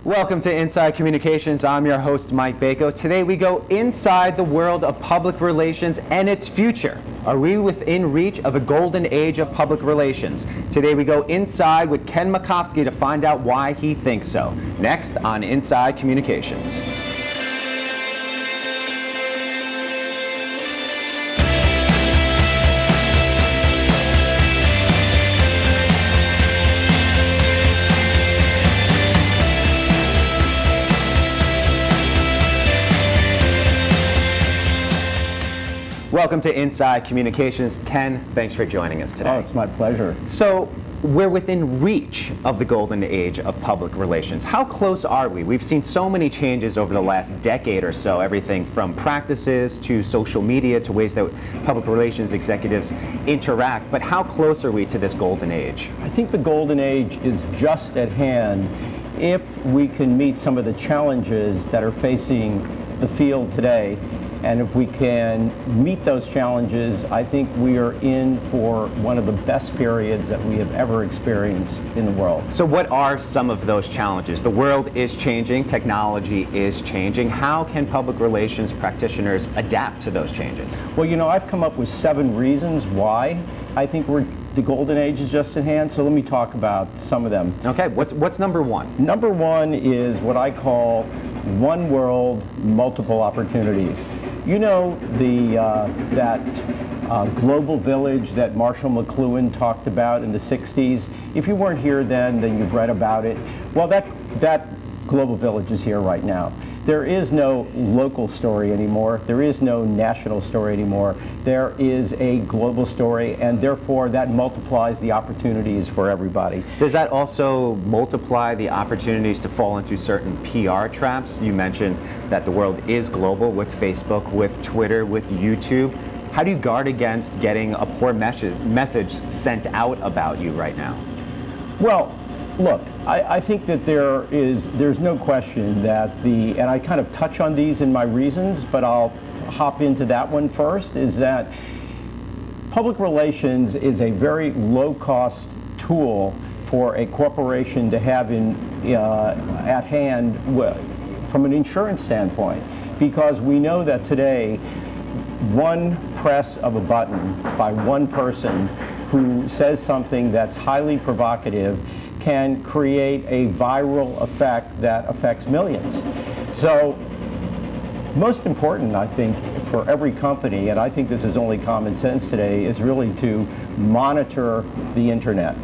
Welcome to Inside Communications. I'm your host, Mike Bako. Today we go inside the world of public relations and its future. Are we within reach of a golden age of public relations? Today we go inside with Ken Makovsky to find out why he thinks so. Next on Inside Communications. Welcome to Inside Communications. Ken, thanks for joining us today. Oh, it's my pleasure. So, we're within reach of the golden age of public relations. How close are we? We've seen so many changes over the last decade or so, everything from practices to social media to ways that public relations executives interact. But how close are we to this golden age? I think the golden age is just at hand if we can meet some of the challenges that are facing the field today. And if we can meet those challenges, I think we are in for one of the best periods that we have ever experienced in the world. So what are some of those challenges? The world is changing, technology is changing. How can public relations practitioners adapt to those changes? Well, you know, I've come up with 7 reasons why I think the golden age is just at hand, so let me talk about some of them. Okay, what's number 1? Number 1 is what I call one world, multiple opportunities. You know that global village that Marshall McLuhan talked about in the 60s? If you weren't here then you've read about it. Well, that global village is here right now. There is no local story anymore. There is no national story anymore. There is a global story, and therefore that multiplies the opportunities for everybody. Does that also multiply the opportunities to fall into certain PR traps? You mentioned that the world is global with Facebook, with Twitter, with YouTube. How do you guard against getting a poor message sent out about you right now? Well, look, I think that there's no question that and I kind of touch on these in my reasons, but I'll hop into that one first, is that public relations is a very low-cost tool for a corporation to have at hand from an insurance standpoint, because we know that today one press of a button by one person who says something that's highly provocative can create a viral effect that affects millions. So most important, I think, for every company, and I think this is only common sense today, is really to monitor the internet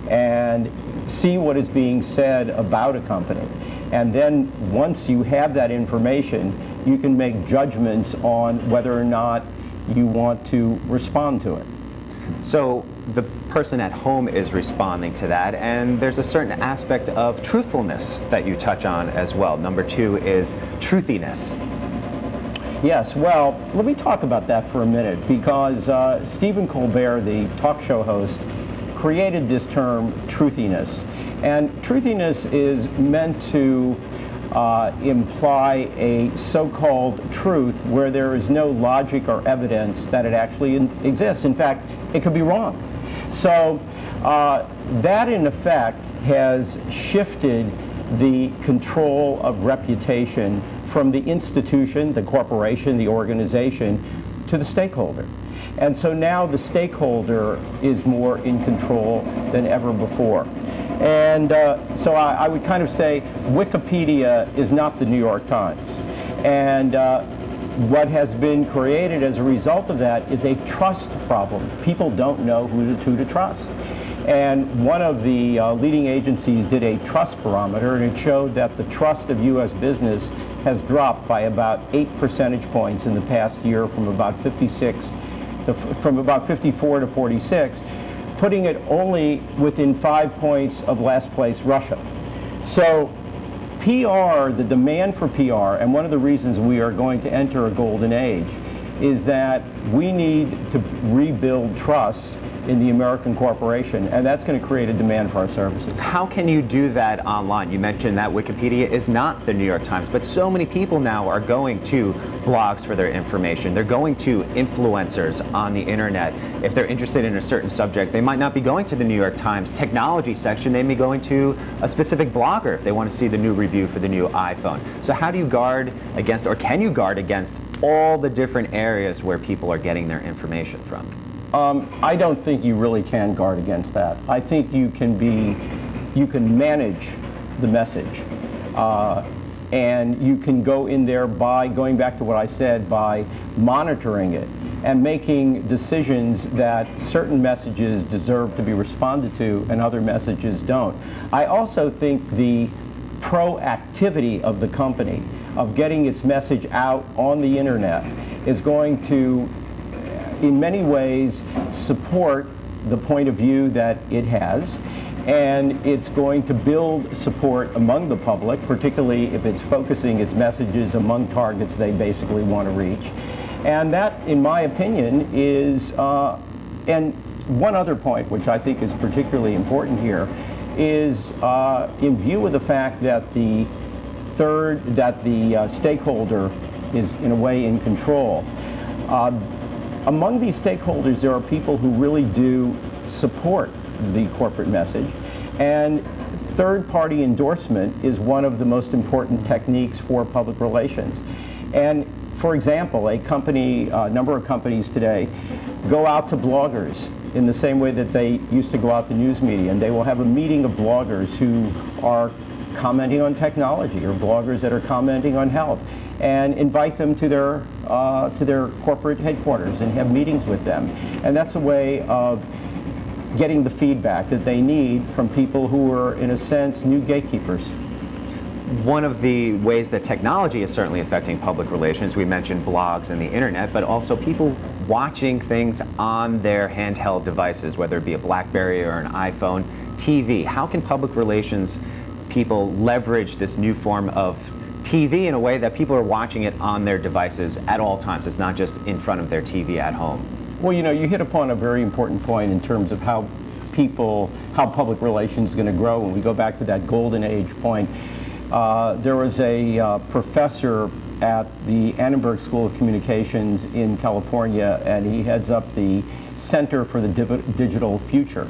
and see what is being said about a company. And then once you have that information, you can make judgments on whether or not you want to respond to it. So the person at home is responding to that, and there's a certain aspect of truthfulness that you touch on as well. Number 2 is truthiness. Yes, well, let me talk about that for a minute, because Stephen Colbert, the talk show host, created this term truthiness. And truthiness is meant to imply a so-called truth where there is no logic or evidence that it actually exists. In fact, it could be wrong. So that in effect has shifted the control of reputation from the institution, the corporation, the organization, to the stakeholder. And so now the stakeholder is more in control than ever before. And so I would kind of say Wikipedia is not the New York Times. And what has been created as a result of that is a trust problem. People don't know who to trust. And one of the leading agencies did a trust barometer, and it showed that the trust of U.S. business has dropped by about 8 percentage points in the past year, from about 54 to 46, putting it only within 5 points of last place Russia. So PR, the demand for PR, and one of the reasons we are going to enter a golden age, is that we need to rebuild trust in the American corporation, and that's going to create a demand for our services. How can you do that online? You mentioned that Wikipedia is not the New York Times, but so many people now are going to blogs for their information. They're going to influencers on the internet. If they're interested in a certain subject, they might not be going to the New York Times technology section. They may be going to a specific blogger if they want to see the new review for the new iPhone. So how do you guard against, or can you guard against, all the different areas where people are getting their information from? I don't think you really can guard against that. I think you can manage the message, and you can go in there by, going back to what I said, by monitoring it and making decisions that certain messages deserve to be responded to and other messages don't. I also think the proactivity of the company of getting its message out on the internet is going to, in many ways, support the point of view that it has, and it's going to build support among the public, particularly if it's focusing its messages among targets they basically want to reach. And that, in my opinion, is, and one other point which I think is particularly important here, is in view of the fact that the stakeholder is in a way in control. Among these stakeholders, there are people who really do support the corporate message, and third-party endorsement is one of the most important techniques for public relations. And for example, a number of companies today go out to bloggers in the same way that they used to go out to news media, and they will have a meeting of bloggers who are commenting on technology, or bloggers that are commenting on health, and invite them to their corporate headquarters and have meetings with them. And that's a way of getting the feedback that they need from people who are, in a sense, new gatekeepers. One of the ways that technology is certainly affecting public relations, we mentioned blogs and the internet, but also people watching things on their handheld devices, whether it be a BlackBerry or an iPhone, TV. How can public relations people leverage this new form of TV in a way that people are watching it on their devices at all times? It's not just in front of their TV at home. Well, you know, you hit upon a very important point in terms of how public relations is going to grow. When we go back to that golden age point, there was a professor at the Annenberg School of Communications in California, and he heads up the Center for the Digital Future.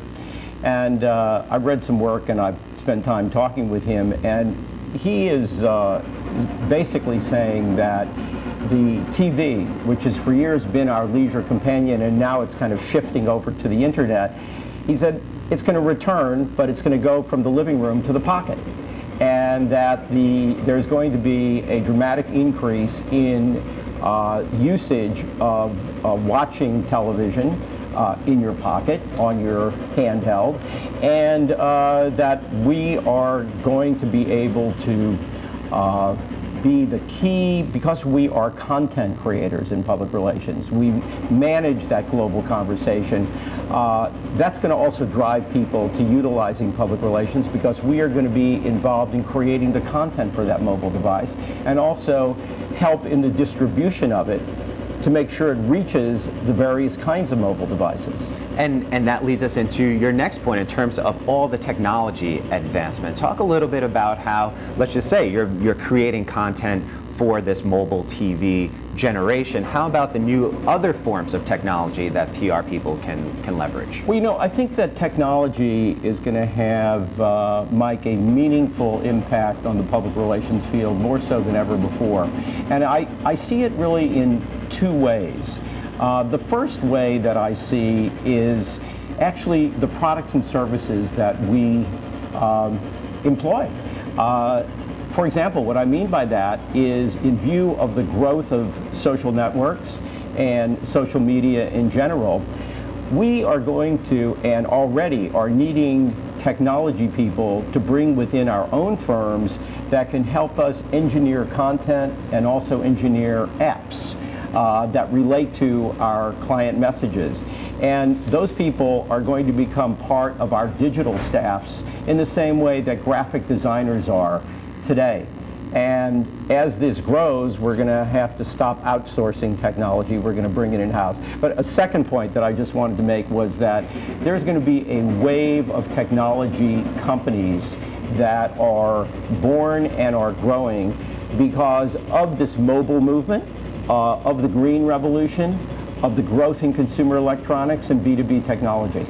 And I've read some work, and I've spent time talking with him, and he is basically saying that the TV, which has for years been our leisure companion, and now it's kind of shifting over to the internet, he said it's going to return, but it's going to go from the living room to the pocket. And that there's going to be a dramatic increase in usage of watching television in your pocket, on your handheld, and that we are going to be able to be the key, because we are content creators in public relations. We manage that global conversation. That's going to also drive people to utilizing public relations, because we are going to be involved in creating the content for that mobile device, and also help in the distribution of it to make sure it reaches the various kinds of mobile devices. And that leads us into your next point in terms of all the technology advancement. Talk a little bit about how, let's just say, you're creating content for this mobile TV generation. How about the new other forms of technology that PR people can leverage? Well, you know, I think that technology is going to have, Mike, a meaningful impact on the public relations field, more so than ever before. And I see it really in two ways. The first way that I see is actually the products and services that we employ. For example, what I mean by that is, in view of the growth of social networks and social media in general, we are going to, and already are needing, technology people to bring within our own firms that can help us engineer content and also engineer apps that relate to our client messages. And those people are going to become part of our digital staffs in the same way that graphic designers are today. And as this grows, we're going to have to stop outsourcing technology. We're going to bring it in-house. But a second point that I just wanted to make was that there's going to be a wave of technology companies that are born and are growing because of this mobile movement, of the green revolution, of the growth in consumer electronics and B2B technology.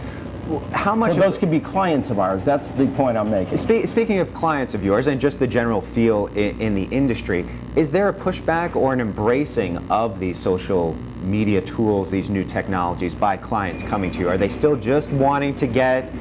How much of those could be clients of ours? That's the point I'm making. Speaking of clients of yours and just the general feel in the industry, is there a pushback or an embracing of these social media tools, these new technologies by clients coming to you? Are they still just wanting to get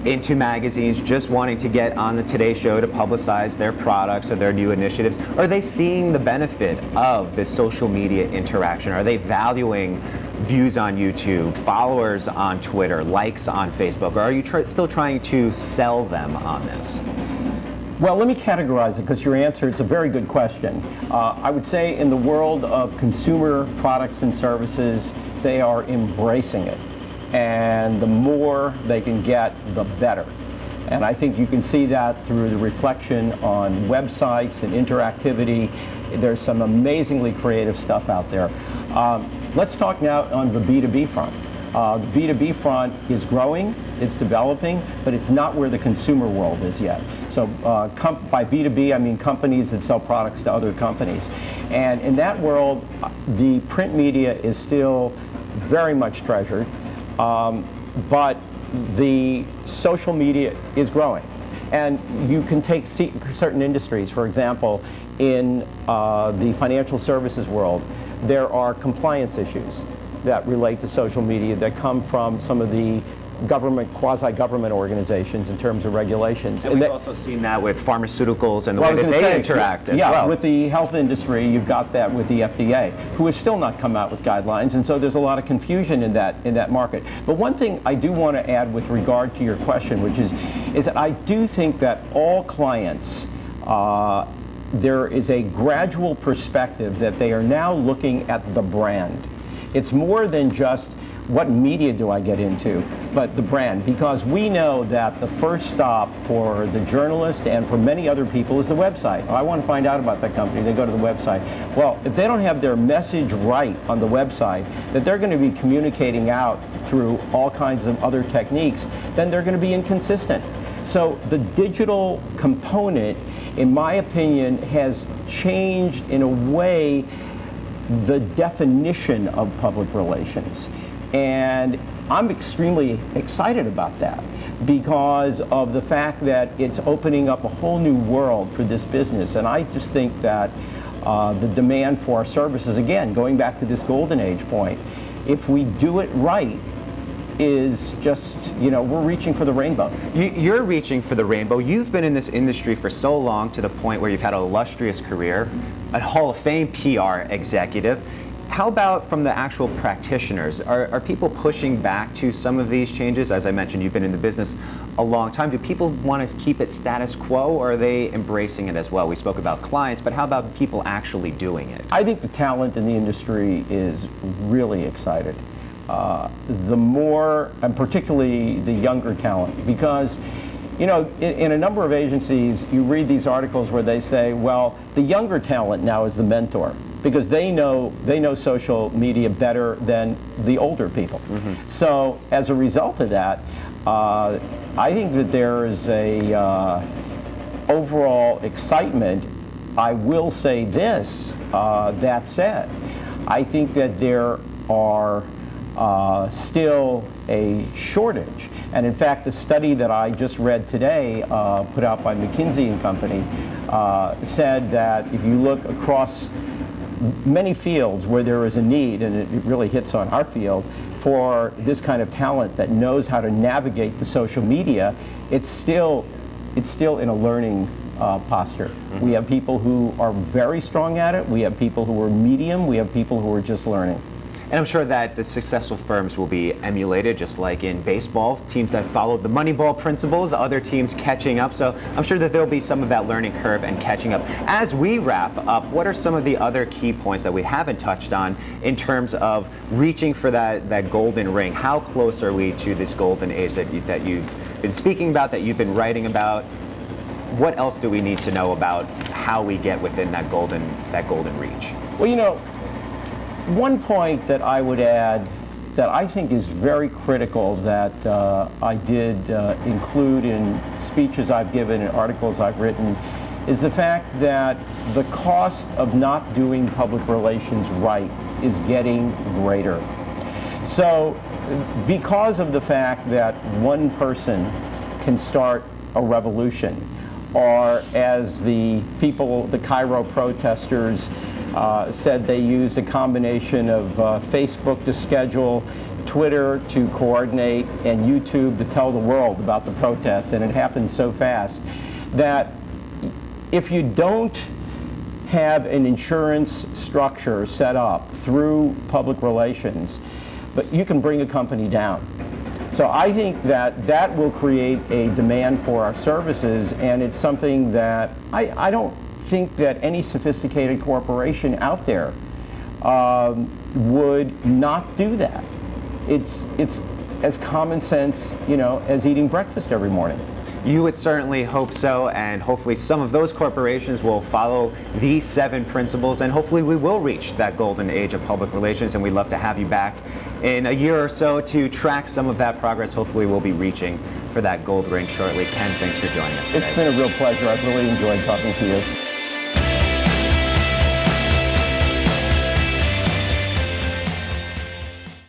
into magazines, just wanting to get on the Today Show to publicize their products or their new initiatives? Are they seeing the benefit of this social media interaction? Are they valuing views on YouTube, followers on Twitter, likes on Facebook? Or are you still trying to sell them on this? Well, let me categorize it because your answer, it's a very good question. I would say in the world of consumer products and services, they are embracing it. And the more they can get, the better. And I think you can see that through the reflection on websites and interactivity. There's some amazingly creative stuff out there. Let's talk now on the B2B front. The B2B front is growing, it's developing, but it's not where the consumer world is yet. So by B2B, I mean companies that sell products to other companies. And in that world, the print media is still very much treasured, but the social media is growing. And you can take certain industries, for example, in the financial services world, there are compliance issues that relate to social media that come from some of the government, quasi-government organizations in terms of regulations. And we've also seen that with pharmaceuticals and the way that they interact as well. Yeah, with the health industry, you've got that with the FDA, who has still not come out with guidelines, and so there's a lot of confusion in that market. But one thing I do want to add with regard to your question, which is that I do think that all clients, there is a gradual perspective that they are now looking at the brand. It's more than just what media do I get into, but the brand, because we know that the first stop for the journalist and for many other people is the website. Oh, I want to find out about that company, they go to the website. Well, if they don't have their message right on the website, that they're going to be communicating out through all kinds of other techniques, then they're going to be inconsistent. So the digital component, in my opinion, has changed in a way the definition of public relations. And I'm extremely excited about that because of the fact that it's opening up a whole new world for this business. And I just think that the demand for our services, again, going back to this golden age point, if we do it right, is just, you know, we're reaching for the rainbow. You're reaching for the rainbow. You've been in this industry for so long to the point where you've had an illustrious career, a Hall of Fame PR executive. How about from the actual practitioners? Are people pushing back to some of these changes? As I mentioned, you've been in the business a long time. Do people want to keep it status quo, or are they embracing it as well? We spoke about clients, but how about people actually doing it? I think the talent in the industry is really excited. The more, and particularly the younger talent, because you know, in a number of agencies, you read these articles where they say, well, the younger talent now is the mentor because they know social media better than the older people. Mm-hmm. So as a result of that, I think that there is a overall excitement. I will say this, that said, I think that there are still a shortage. And in fact, the study that I just read today, put out by McKinsey and Company, said that if you look across many fields where there is a need, and it really hits on our field, for this kind of talent that knows how to navigate the social media, it's still in a learning posture. Mm-hmm. We have people who are very strong at it, we have people who are medium, we have people who are just learning. And I'm sure that the successful firms will be emulated, just like in baseball. Teams that followed the Moneyball principles, other teams catching up. So I'm sure that there'll be some of that learning curve and catching up. As we wrap up, what are some of the other key points that we haven't touched on in terms of reaching for that golden ring? How close are we to this golden age that you've been speaking about, that you've been writing about? What else do we need to know about how we get within that golden reach. Well, you know, one point that I would add that I think is very critical that I did include in speeches I've given and articles I've written is the fact that the cost of not doing public relations right is getting greater. So because of the fact that one person can start a revolution, or as the people, the Cairo protesters said, they used a combination of Facebook to schedule, Twitter to coordinate, and YouTube to tell the world about the protests, and it happened so fast that if you don't have an insurance structure set up through public relations, but you can bring a company down. So I think that that will create a demand for our services, and it's something that I don't think that any sophisticated corporation out there would not do that. It's as common sense, you know, as eating breakfast every morning. You would certainly hope so, and hopefully some of those corporations will follow these 7 principles, and hopefully we will reach that golden age of public relations, and we'd love to have you back in a year or so to track some of that progress. Hopefully we'll be reaching for that gold ring shortly. Ken, thanks for joining us today. It's been a real pleasure. I've really enjoyed talking to you.